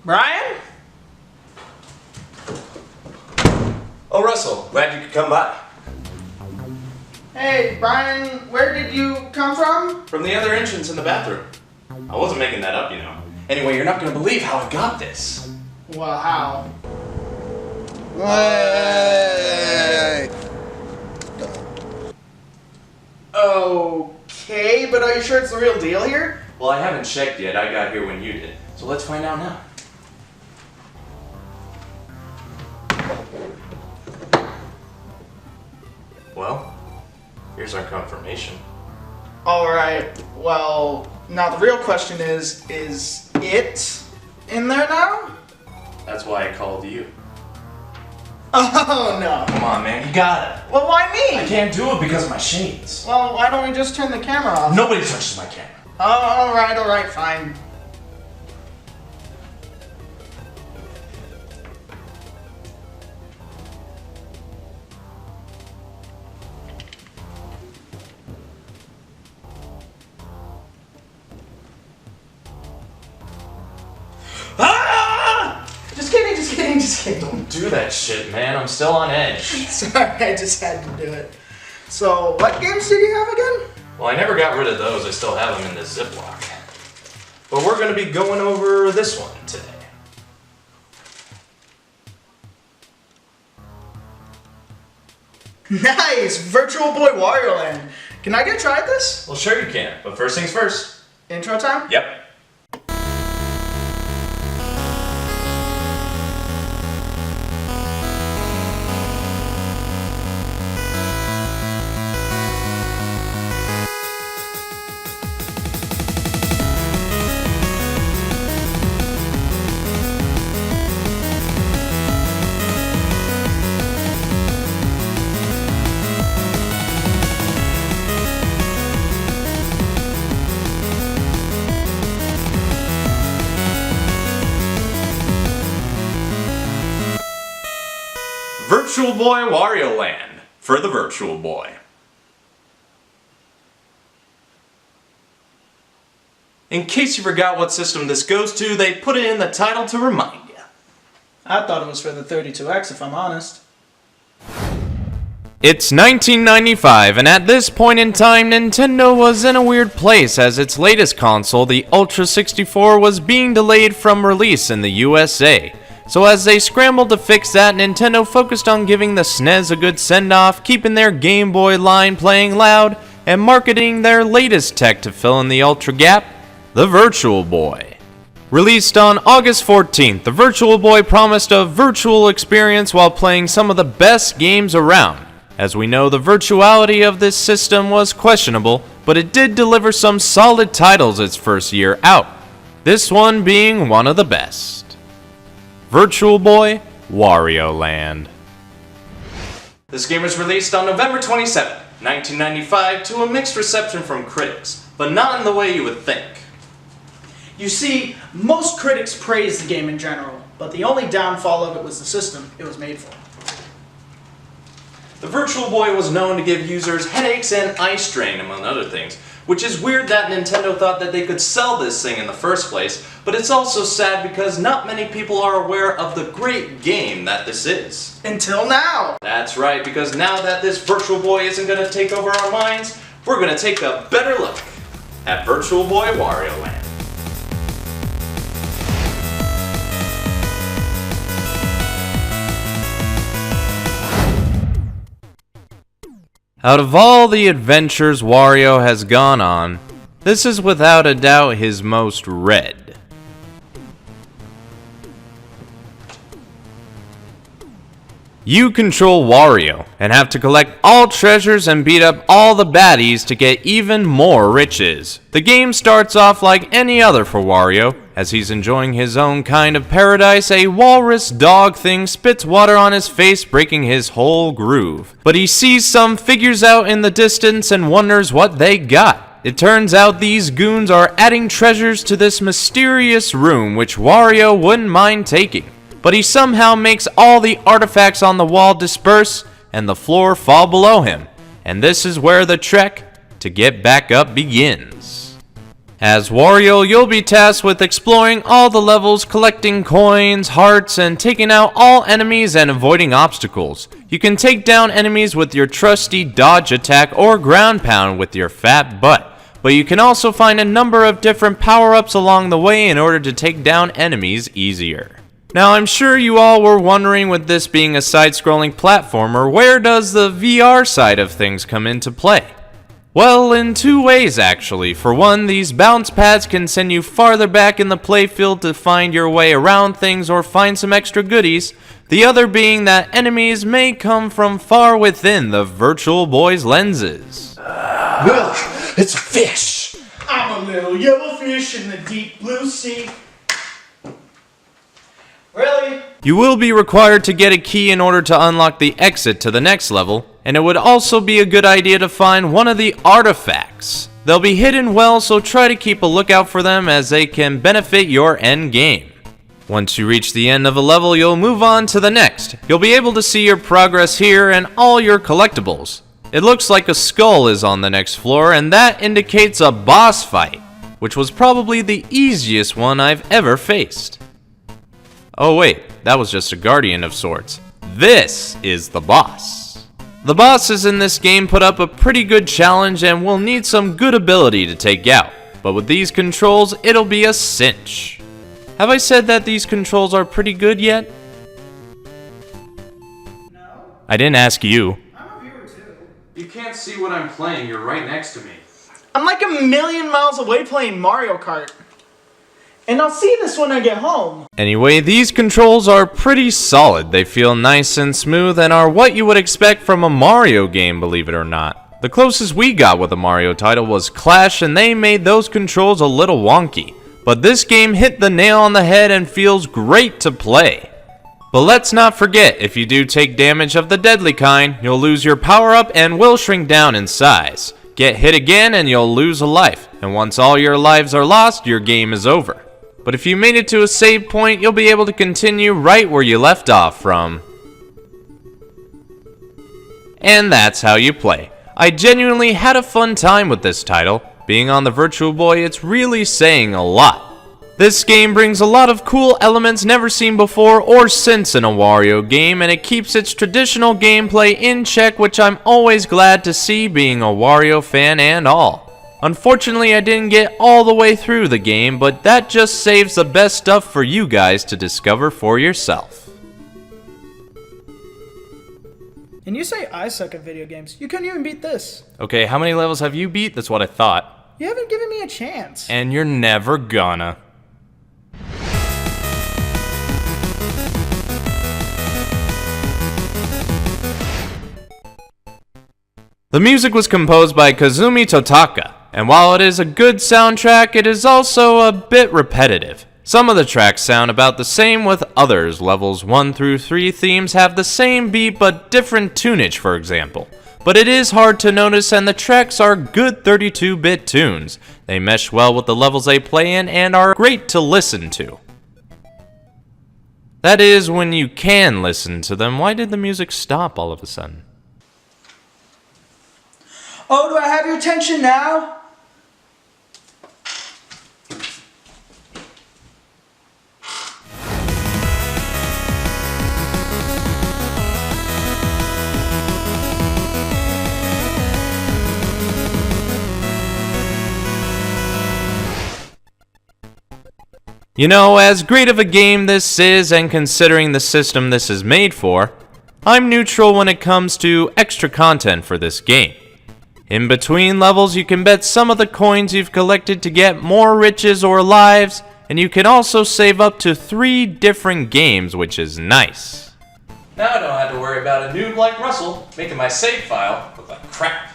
Brian? Oh, Russell, glad you could come by. Hey, Brian, where did you come from? From the other entrance in the bathroom. I wasn't making that up, you know. Anyway, you're not gonna believe how I got this. Well, how? Hey! Okay, but are you sure it's the real deal here? Well, I haven't checked yet. I got here when you did. So let's find out now. Well, here's our confirmation. Alright, well, now the real question is it in there now? That's why I called you. Oh, no. Come on, man, you got it. Well, why me? I can't do it because of my shades. Well, why don't we just turn the camera off? Nobody touches my camera. Oh, alright, fine. Ah! Just kidding. Don't do that shit, man. I'm still on edge. Sorry, I just had to do it. So, what games did you have again? Well, I never got rid of those. I still have them in this Ziploc. But we're going to be going over this one today. Nice! Virtual Boy Wario Land. Can I get tried this? Well, sure you can. But first things first. Intro time? Yep. Virtual Boy Wario Land for the Virtual Boy. In case you forgot what system this goes to, they put it in the title to remind you. I thought it was for the 32X, if I'm honest. It's 1995, and at this point in time, Nintendo was in a weird place as its latest console, the Ultra 64, was being delayed from release in the USA. So as they scrambled to fix that, Nintendo focused on giving the SNES a good send-off, keeping their Game Boy line playing loud, and marketing their latest tech to fill in the Ultra gap, the Virtual Boy. Released on August 14th, the Virtual Boy promised a virtual experience while playing some of the best games around. As we know, the virtuality of this system was questionable, but it did deliver some solid titles its first year out, this one being one of the best. Virtual Boy Wario Land. This game was released on November 27, 1995 to a mixed reception from critics, but not in the way you would think. You see, most critics praised the game in general, but the only downfall of it was the system it was made for. The Virtual Boy was known to give users headaches and eye strain, among other things, which is weird that Nintendo thought that they could sell this thing in the first place, but it's also sad because not many people are aware of the great game that this is. Until now! That's right, because now that this Virtual Boy isn't going to take over our minds, we're going to take a better look at Virtual Boy Wario Land. Out of all the adventures Wario has gone on, this is without a doubt his most read. You control Wario, and have to collect all treasures and beat up all the baddies to get even more riches. The game starts off like any other for Wario. As he's enjoying his own kind of paradise, a walrus dog thing spits water on his face, breaking his whole groove. But he sees some figures out in the distance and wonders what they got. It turns out these goons are adding treasures to this mysterious room, which Wario wouldn't mind taking. But he somehow makes all the artifacts on the wall disperse and the floor fall below him. And this is where the trek to get back up begins. As Wario, you'll be tasked with exploring all the levels, collecting coins, hearts, and taking out all enemies and avoiding obstacles. You can take down enemies with your trusty dodge attack or ground pound with your fat butt. But you can also find a number of different power-ups along the way in order to take down enemies easier. Now I'm sure you all were wondering, with this being a side-scrolling platformer, where does the VR side of things come into play? Well, in two ways actually. For one, these bounce pads can send you farther back in the playfield to find your way around things or find some extra goodies. The other being that enemies may come from far within the Virtual Boy's lenses. Look, it's a fish. I'm a little yellow fish in the deep blue sea. Really? You will be required to get a key in order to unlock the exit to the next level, and it would also be a good idea to find one of the artifacts. They'll be hidden well, so try to keep a lookout for them as they can benefit your end game. Once you reach the end of a level, you'll move on to the next. You'll be able to see your progress here and all your collectibles. It looks like a skull is on the next floor, and that indicates a boss fight, which was probably the easiest one I've ever faced. Oh wait, that was just a guardian of sorts. This is the boss. The bosses in this game put up a pretty good challenge and will need some good ability to take out, but with these controls, it'll be a cinch. Have I said that these controls are pretty good yet? No. I didn't ask you. I'm a viewer too. You can't see what I'm playing, you're right next to me. I'm like a million miles away playing Mario Kart. And I'll see this when I get home. Anyway, these controls are pretty solid. They feel nice and smooth and are what you would expect from a Mario game, believe it or not. The closest we got with a Mario title was Clash, and they made those controls a little wonky. But this game hit the nail on the head and feels great to play. But let's not forget, if you do take damage of the deadly kind, you'll lose your power-up and will shrink down in size. Get hit again and you'll lose a life, and once all your lives are lost, your game is over. But if you made it to a save point, you'll be able to continue right where you left off from. And that's how you play. I genuinely had a fun time with this title. Being on the Virtual Boy, it's really saying a lot. This game brings a lot of cool elements never seen before or since in a Wario game, and it keeps its traditional gameplay in check, which I'm always glad to see, being a Wario fan and all. Unfortunately, I didn't get all the way through the game, but that just saves the best stuff for you guys to discover for yourself. And you say I suck at video games. You couldn't even beat this. Okay, how many levels have you beat? That's what I thought. You haven't given me a chance. And you're never gonna. The music was composed by Kazumi Totaka, and while it is a good soundtrack, it is also a bit repetitive. Some of the tracks sound about the same with others. Levels 1 through 3 themes have the same beat but different tunage, for example. But it is hard to notice, and the tracks are good 32-bit tunes. They mesh well with the levels they play in and are great to listen to. That is, when you can listen to them. Why did the music stop all of a sudden? Oh, do I have your attention now? You know, as great of a game this is, and considering the system this is made for, I'm neutral when it comes to extra content for this game. In between levels, you can bet some of the coins you've collected to get more riches or lives, and you can also save up to 3 different games, which is nice. Now I don't have to worry about a noob like Russell making my save file look like crap.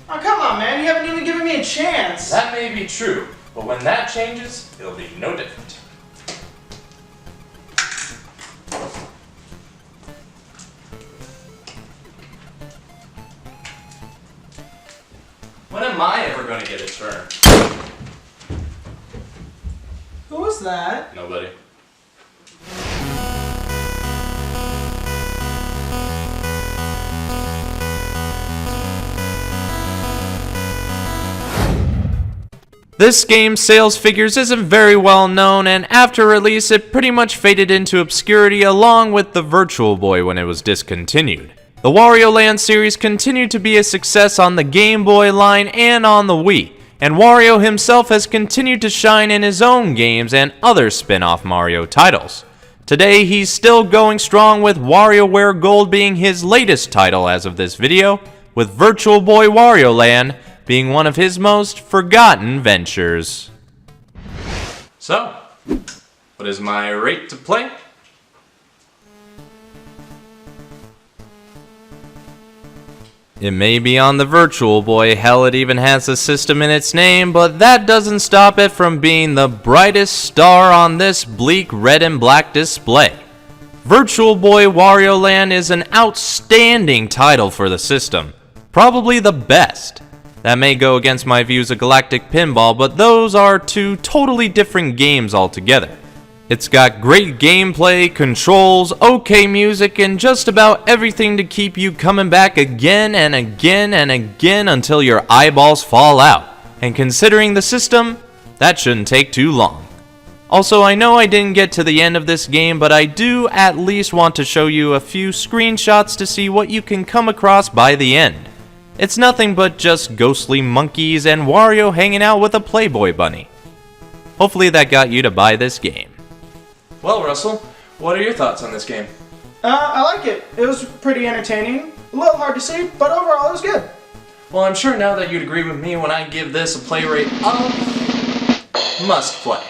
Oh, come on, man. You haven't even given me a chance. That may be true, but when that changes, it'll be no different. When am I ever going to get a turn? Who was that? Nobody. This game's sales figures isn't very well known, and after release it pretty much faded into obscurity along with the Virtual Boy when it was discontinued. The Wario Land series continued to be a success on the Game Boy line and on the Wii, and Wario himself has continued to shine in his own games and other spin-off Mario titles. Today he's still going strong with WarioWare Gold being his latest title as of this video, with Virtual Boy Wario Land being one of his most forgotten ventures. So, what is my rate to play? It may be on the Virtual Boy, hell it even has a system in its name, but that doesn't stop it from being the brightest star on this bleak red and black display. Virtual Boy Wario Land is an outstanding title for the system, probably the best. That may go against my views of Galactic Pinball, but those are two totally different games altogether. It's got great gameplay, controls, okay music, and just about everything to keep you coming back again and again and again until your eyeballs fall out. And considering the system, that shouldn't take too long. Also, I know I didn't get to the end of this game, but I do at least want to show you a few screenshots to see what you can come across by the end. It's nothing but just ghostly monkeys and Wario hanging out with a Playboy bunny. Hopefully that got you to buy this game. Well, Russell, what are your thoughts on this game? I like it. It was pretty entertaining. A little hard to see, but overall it was good. Well, I'm sure now that you'd agree with me when I give this a play rate of must play.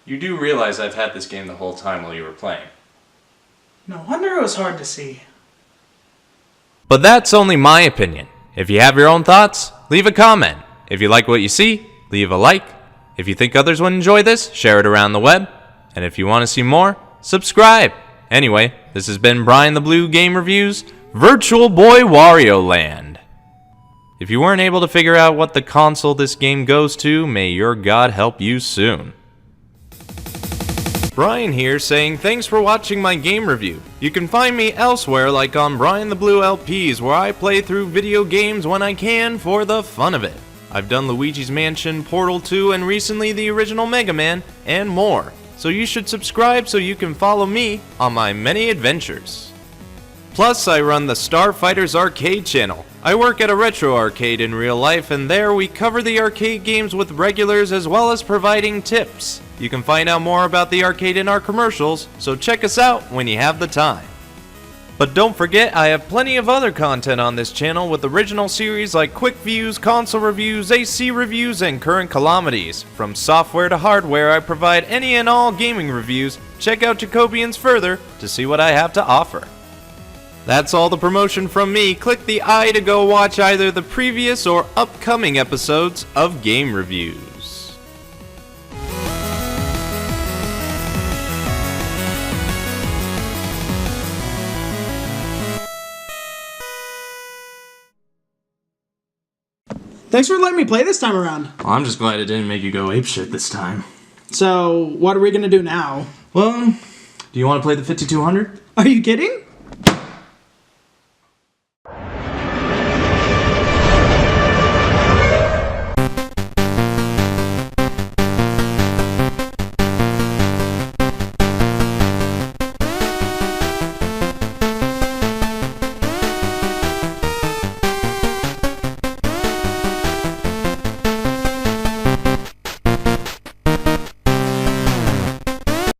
You do realize I've had this game the whole time while you were playing. No wonder it was hard to see. But that's only my opinion. If you have your own thoughts, leave a comment. If you like what you see, leave a like. If you think others would enjoy this, share it around the web. And if you want to see more, subscribe. Anyway, this has been BrianTheBlue Game Reviews, Virtual Boy Wario Land. If you weren't able to figure out what the console this game goes to, may your God help you soon. Brian here saying thanks for watching my game review. You can find me elsewhere like on BrianTheBlue LPs where I play through video games when I can for the fun of it. I've done Luigi's Mansion, Portal 2, and recently the original Mega Man, and more. So you should subscribe so you can follow me on my many adventures. Plus, I run the Starfighters Arcade channel. I work at a retro arcade in real life, and there we cover the arcade games with regulars as well as providing tips. You can find out more about the arcade in our commercials, so check us out when you have the time. But don't forget, I have plenty of other content on this channel with original series like quick views, console reviews, AC reviews, and current calamities. From software to hardware, I provide any and all gaming reviews. Check out Jacobians further to see what I have to offer. That's all the promotion from me. Click the I to go watch either the previous or upcoming episodes of Game Reviews. Thanks for letting me play this time around. Well, I'm just glad it didn't make you go apeshit this time. So, what are we gonna do now? Well, do you want to play the 5200? Are you kidding?